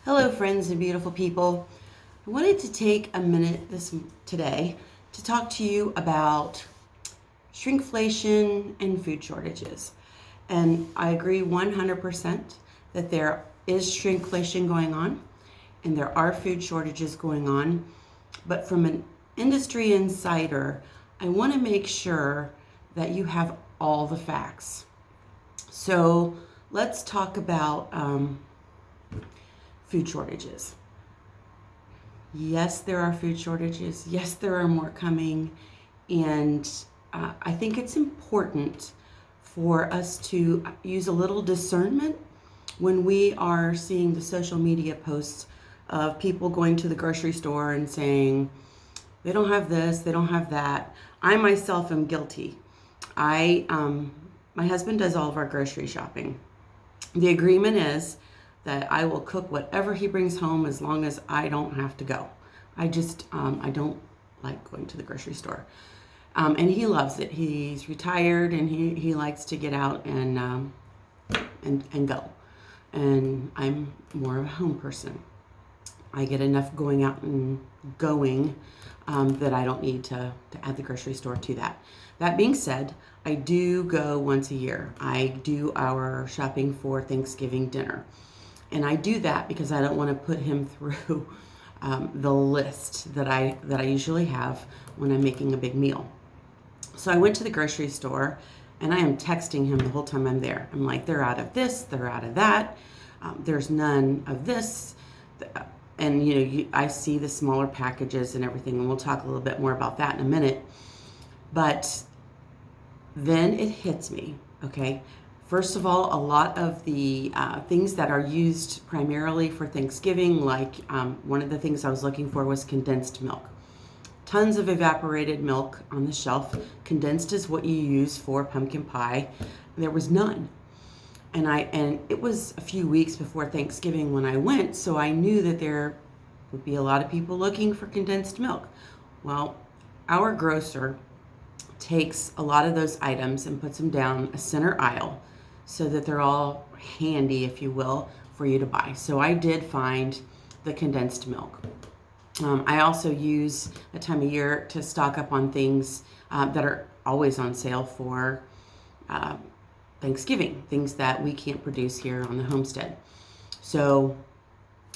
Hello, friends and beautiful people. I wanted to take a minute today to talk to you about shrinkflation and food shortages. And I agree 100% that there is shrinkflation going on and there are food shortages going on. But from an industry insider, I want to make sure that you have all the facts. So let's talk about food shortages. Yes, there are food shortages. Yes, there are more coming. And I think it's important for us to use a little discernment when we are seeing the social media posts of people going to the grocery store and saying, they don't have this, they don't have that. I myself am guilty. My husband does all of our grocery shopping. The agreement is that I will cook whatever he brings home as long as I don't have to go. I don't like going to the grocery store. And he loves it. He's retired and he likes to get out and go. And I'm more of a home person. I get enough going out and going that I don't need to add the grocery store to that. That being said, I do go once a year. I do our shopping for Thanksgiving dinner. And I do that because I don't want to put him through the list that I usually have when I'm making a big meal. So I went to the grocery store and I am texting him the whole time I'm there. I'm like, they're out of this, they're out of that. There's none of this. And I see the smaller packages and everything, and we'll talk a little bit more about that in a minute. But then it hits me, okay? First of all, a lot of the things that are used primarily for Thanksgiving, like one of the things I was looking for was condensed milk. Tons of evaporated milk on the shelf. Condensed is what you use for pumpkin pie. There was none. And it was a few weeks before Thanksgiving when I went, so I knew that there would be a lot of people looking for condensed milk. Well, our grocer takes a lot of those items and puts them down a center aisle so that they're all handy, if you will, for you to buy. So I did find the condensed milk. I also use a time of year to stock up on things that are always on sale for Thanksgiving, things that we can't produce here on the homestead. So,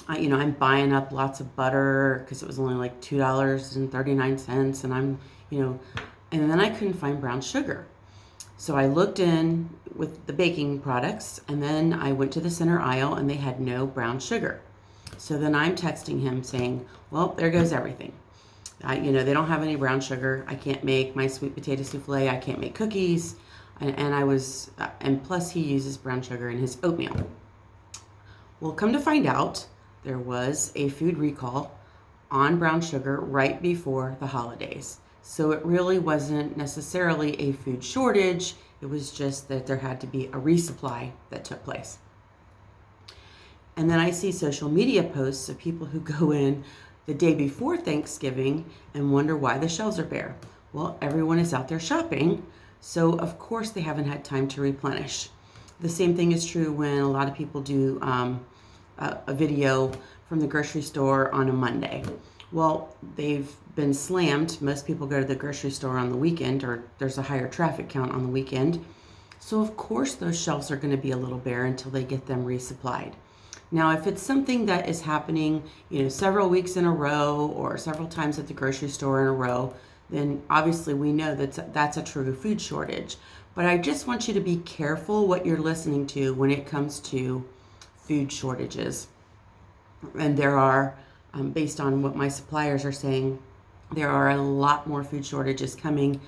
I'm buying up lots of butter because it was only like $2.39, and and then I couldn't find brown sugar. So I looked in with the baking products, and then I went to the center aisle, and they had no brown sugar. So then I'm texting him saying, well, there goes everything. They don't have any brown sugar. I can't make my sweet potato souffle. I can't make cookies. And plus he uses brown sugar in his oatmeal. Well, come to find out, there was a food recall on brown sugar right before the holidays. So it really wasn't necessarily a food shortage. It was just that there had to be a resupply that took place. And then I see social media posts of people who go in the day before Thanksgiving and wonder why the shelves are bare. Well, everyone is out there shopping, so of course they haven't had time to replenish. The same thing is true when a lot of people do a video from the grocery store on a Monday. Well, they've been slammed. Most people go to the grocery store on the weekend, or there's a higher traffic count on the weekend. So of course those shelves are going to be a little bare until they get them resupplied. Now, if it's something that is happening, several weeks in a row or several times at the grocery store in a row, then obviously we know that's a true food shortage. But I just want you to be careful what you're listening to when it comes to food shortages. And there are, based on what my suppliers are saying, there are a lot more food shortages coming.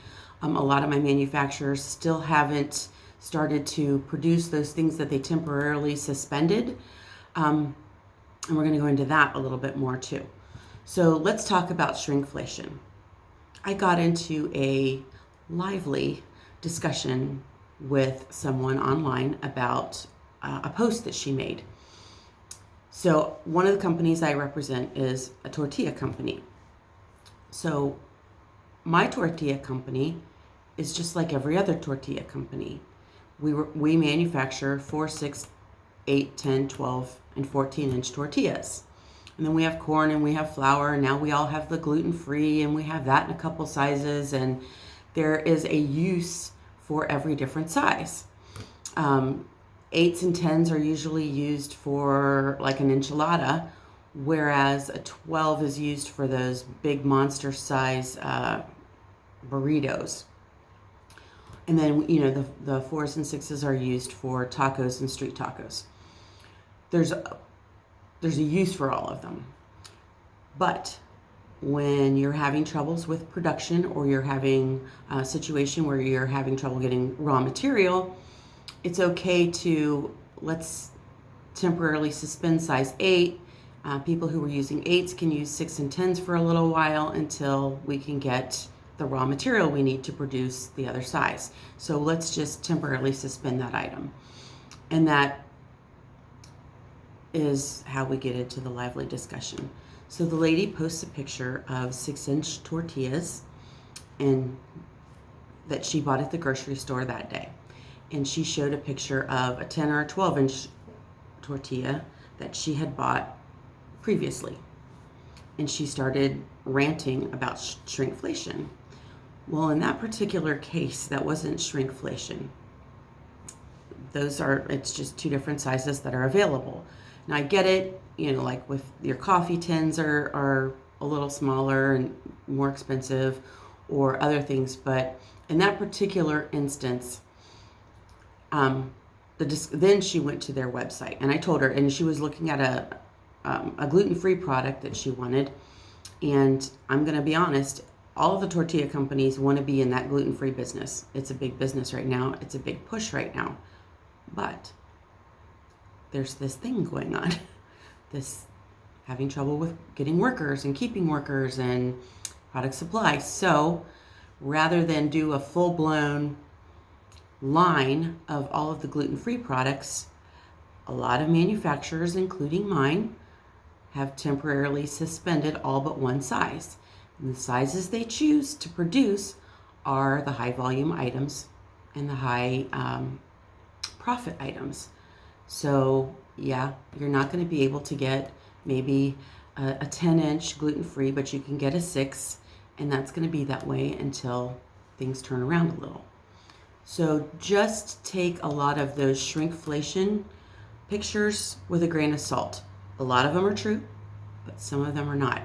A lot of my manufacturers still haven't started to produce those things that they temporarily suspended. And we're going to go into that a little bit more too. So let's talk about shrinkflation. I got into a lively discussion with someone online about a post that she made. So one of the companies I represent is a tortilla company. So my tortilla company is just like every other tortilla company. We manufacture 4, 6, 8, 10, 12, and 14-inch tortillas. And then we have corn and we have flour, and now we all have the gluten-free, and we have that in a couple sizes, and there is a use for every different size. 8s and 10s are usually used for like an enchilada, whereas a 12 is used for those big monster size burritos. And then, the 4s and 6s are used for tacos and street tacos. There's a use for all of them. But when you're having troubles with production, or you're having a situation where you're having trouble getting raw material, it's okay to, let's temporarily suspend size 8. People who are using 8s can use 6 and 10s for a little while until we can get the raw material we need to produce the other size. So let's just temporarily suspend that item. And that is how we get into the lively discussion. So the lady posts a picture of 6-inch tortillas and that she bought at the grocery store that day. And she showed a picture of a 10 or a 12-inch tortilla that she had bought previously. And she started ranting about shrinkflation. Well, in that particular case, that wasn't shrinkflation. It's just two different sizes that are available. Now I get it, like with your coffee tins are a little smaller and more expensive, or other things, but in that particular instance, then she went to their website, and I told her, and she was looking at a gluten-free product that she wanted, and I'm going to be honest, all of the tortilla companies want to be in that gluten-free business. It's a big business right now. It's a big push right now. But there's this thing going on, this having trouble with getting workers and keeping workers and product supply. So rather than do a full-blown line of all of the gluten-free products, a lot of manufacturers, including mine, have temporarily suspended all but one size. And the sizes they choose to produce are the high volume items and the high profit items. So yeah, you're not going to be able to get maybe a 10-inch gluten-free, but you can get a 6, and that's going to be that way until things turn around a little. So just take a lot of those shrinkflation pictures with a grain of salt. A lot of them are true, but some of them are not.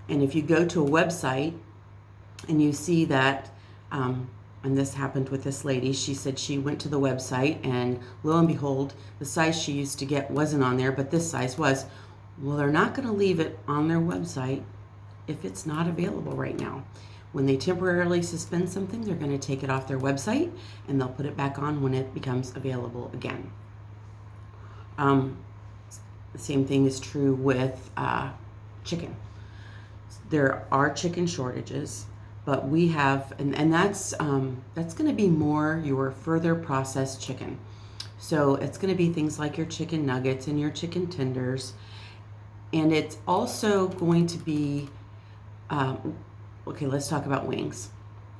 And if you go to a website and you see that, and this happened with this lady, she said she went to the website and lo and behold, the size she used to get wasn't on there, but this size was. Well, they're not going to leave it on their website if it's not available right now. When they temporarily suspend something, they're going to take it off their website and they'll put it back on when it becomes available again. The same thing is true with chicken. There are chicken shortages, but we have, and that's going to be more your further processed chicken. So it's going to be things like your chicken nuggets and your chicken tenders, and it's also going to be, okay, let's talk about wings.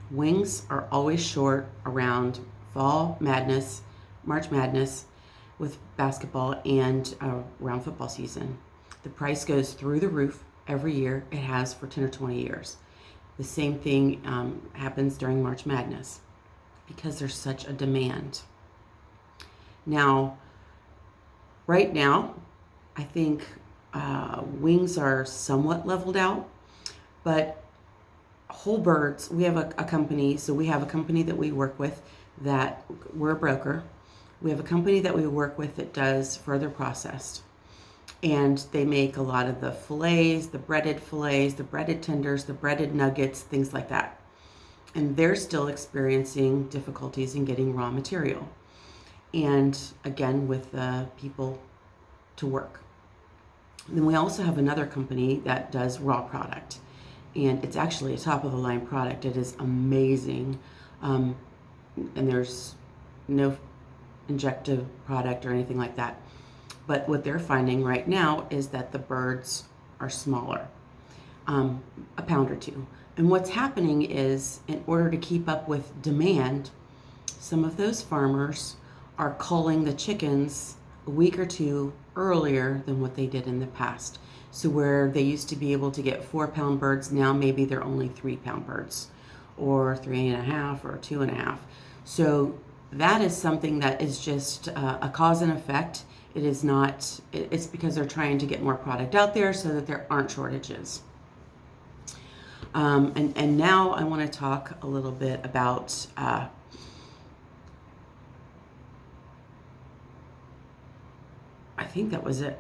Wings are always short around fall madness, March Madness, with basketball, and around football season. The price goes through the roof every year. It has for 10 or 20 years. The same thing happens during March Madness because there's such a demand. Now, right now, I think wings are somewhat leveled out, but whole birds, we have a company, so we have a company that we work with that we're a broker. We have a company that we work with that does further processed. And they make a lot of the fillets, the breaded tenders, the breaded nuggets, things like that. And they're still experiencing difficulties in getting raw material. And again, with the people to work. Then we also have another company that does raw product. And it's actually a top of the line product. It is amazing. And there's no injective product or anything like that. But what they're finding right now is that the birds are smaller, a pound or two. And what's happening is, in order to keep up with demand, some of those farmers are culling the chickens a week or two earlier than what they did in the past. So where they used to be able to get 4-pound birds, now maybe they're only 3-pound birds, or 3.5 or 2.5. So that is something that is just a cause and effect. It is not, it's because they're trying to get more product out there so that there aren't shortages. And now I want to talk a little bit about I think that was it.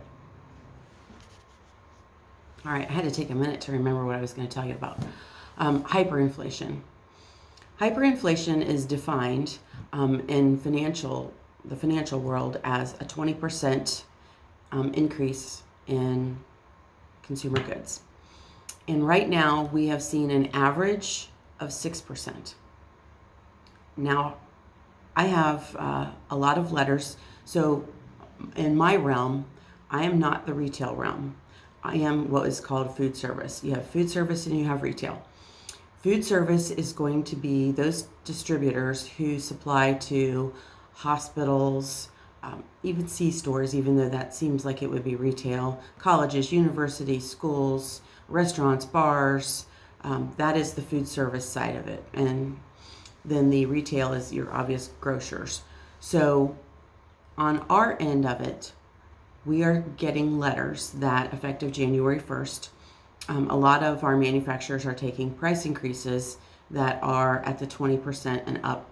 All right, I had to take a minute to remember what I was going to tell you about. Hyperinflation. Hyperinflation is defined in the financial world as a 20% increase in consumer goods. And right now we have seen an average of 6%. Now, I have a lot of letters. So in my realm, I am not the retail realm. I am what is called food service. You have food service and you have retail. Food service is going to be those distributors who supply to hospitals, even C-stores, even though that seems like it would be retail, colleges, universities, schools, restaurants, bars. That is the food service side of it. And then the retail is your obvious grocers. So on our end of it, we are getting letters that effective January 1st, a lot of our manufacturers are taking price increases that are at the 20% and up,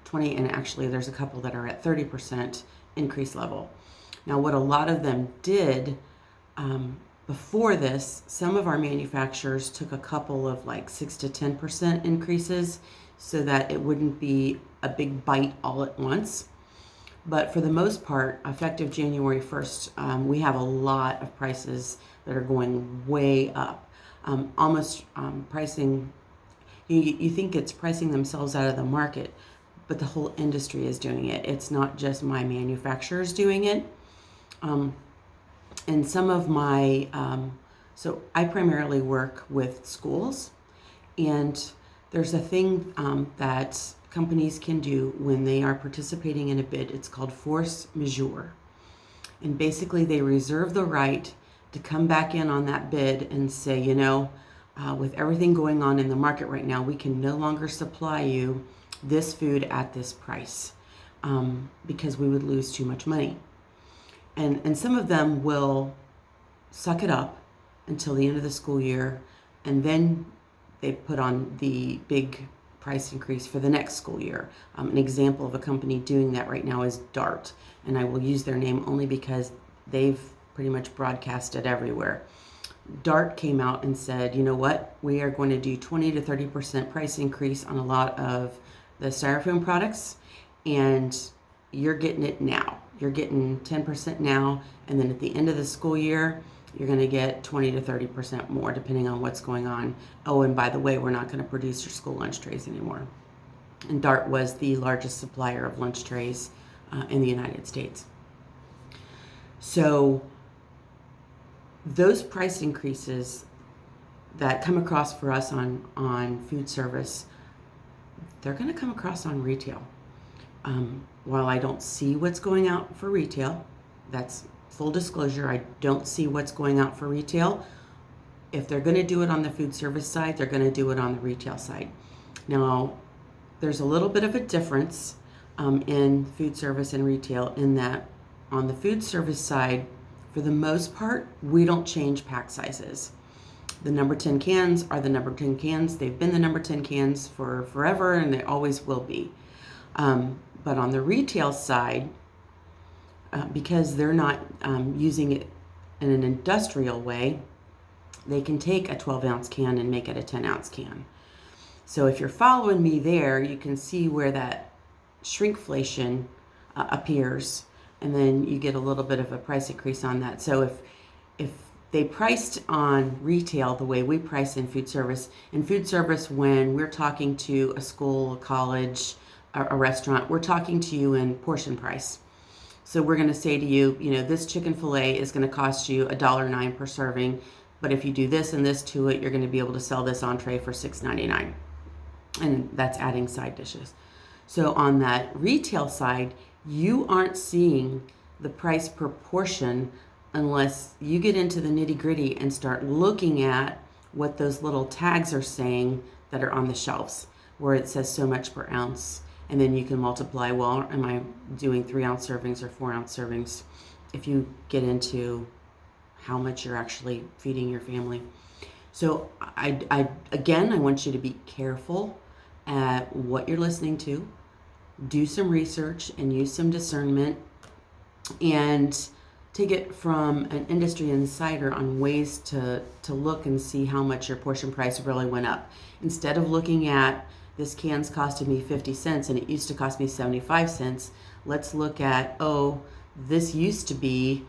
20, and actually there's a couple that are at 30% increase level. Now, what a lot of them did before this, some of our manufacturers took a couple of like 6 to 10% increases so that it wouldn't be a big bite all at once. But for the most part, effective January 1st, we have a lot of prices that are going way up. Almost pricing, you think it's pricing themselves out of the market, but the whole industry is doing it. It's not just my manufacturers doing it. And some of my, so I primarily work with schools, and there's a thing that companies can do when they are participating in a bid. It's called force majeure. And basically they reserve the right to come back in on that bid and say, you know, with everything going on in the market right now, we can no longer supply you this food at this price because we would lose too much money. And some of them will suck it up until the end of the school year, and then they put on the big price increase for the next school year. An example of a company doing that right now is Dart, and I will use their name only because they've pretty much broadcasted everywhere. Dart came out and said, you know what, we are going to do 20 to 30% price increase on a lot of the styrofoam products, and you're getting it now. You're getting 10% now, and then at the end of the school year, you're going to get 20 to 30% more depending on what's going on. Oh, and by the way, we're not going to produce your school lunch trays anymore. And Dart was the largest supplier of lunch trays in the United States. So those price increases that come across for us on food service, they're going to come across on retail. While I don't see what's going out for retail, that's full disclosure, I don't see what's going out for retail. If they're going to do it on the food service side, they're going to do it on the retail side. Now, there's a little bit of a difference in food service and retail in that on the food service side, for the most part, we don't change pack sizes. The number 10 cans are the number 10 cans. They've been the number 10 cans for forever, and they always will be. But on the retail side, because they're not using it in an industrial way, they can take a 12-ounce can and make it a 10-ounce can. So if you're following me there, you can see where that shrinkflation appears, and then you get a little bit of a price increase on that. So if they priced on retail the way we price in food service, when we're talking to a school, a college, a restaurant, we're talking to you in portion price. So we're going to say to you, you know, this chicken fillet is going to cost you $1.09 per serving, but if you do this and this to it, you're going to be able to sell this entree for $6.99. And that's adding side dishes. So on that retail side, you aren't seeing the price per portion unless you get into the nitty gritty and start looking at what those little tags are saying that are on the shelves where it says so much per ounce. And then you can multiply, well, am I doing 3-ounce servings or 4-ounce servings? If you get into how much you're actually feeding your family. So I want you to be careful at what you're listening to. Do some research and use some discernment, and take it from an industry insider on ways to look and see how much your portion price really went up. Instead of looking at this can's costed me 50 cents and it used to cost me 75 cents, let's look at, oh, this used to be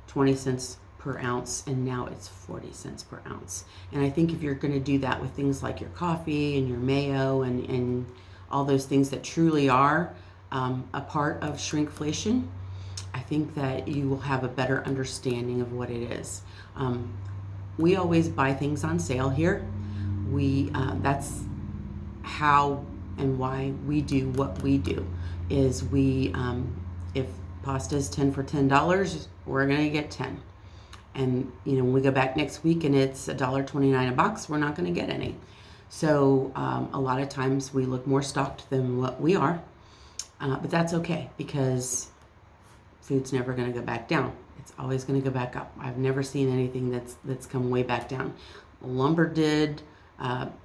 20 cents per ounce and now it's 40 cents per ounce. And I think if you're going to do that with things like your coffee and your mayo and all those things that truly are a part of shrinkflation, I think that you will have a better understanding of what it is. We always buy things on sale here. That's how and why we do what we do. Is we if pasta is 10 for $10, we're gonna get 10. And when we go back next week and it's $1.29 a box, we're not gonna get any. So a lot of times we look more stocked than what we are, but that's okay because food's never going to go back down. It's always going to go back up. I've never seen anything that's come way back down. Lumber did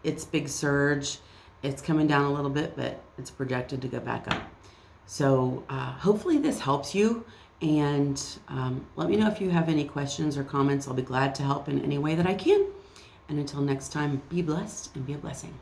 its big surge. It's coming down a little bit, but it's projected to go back up. So hopefully this helps you, and let me know if you have any questions or comments. I'll be glad to help in any way that I can. And until next time, be blessed and be a blessing.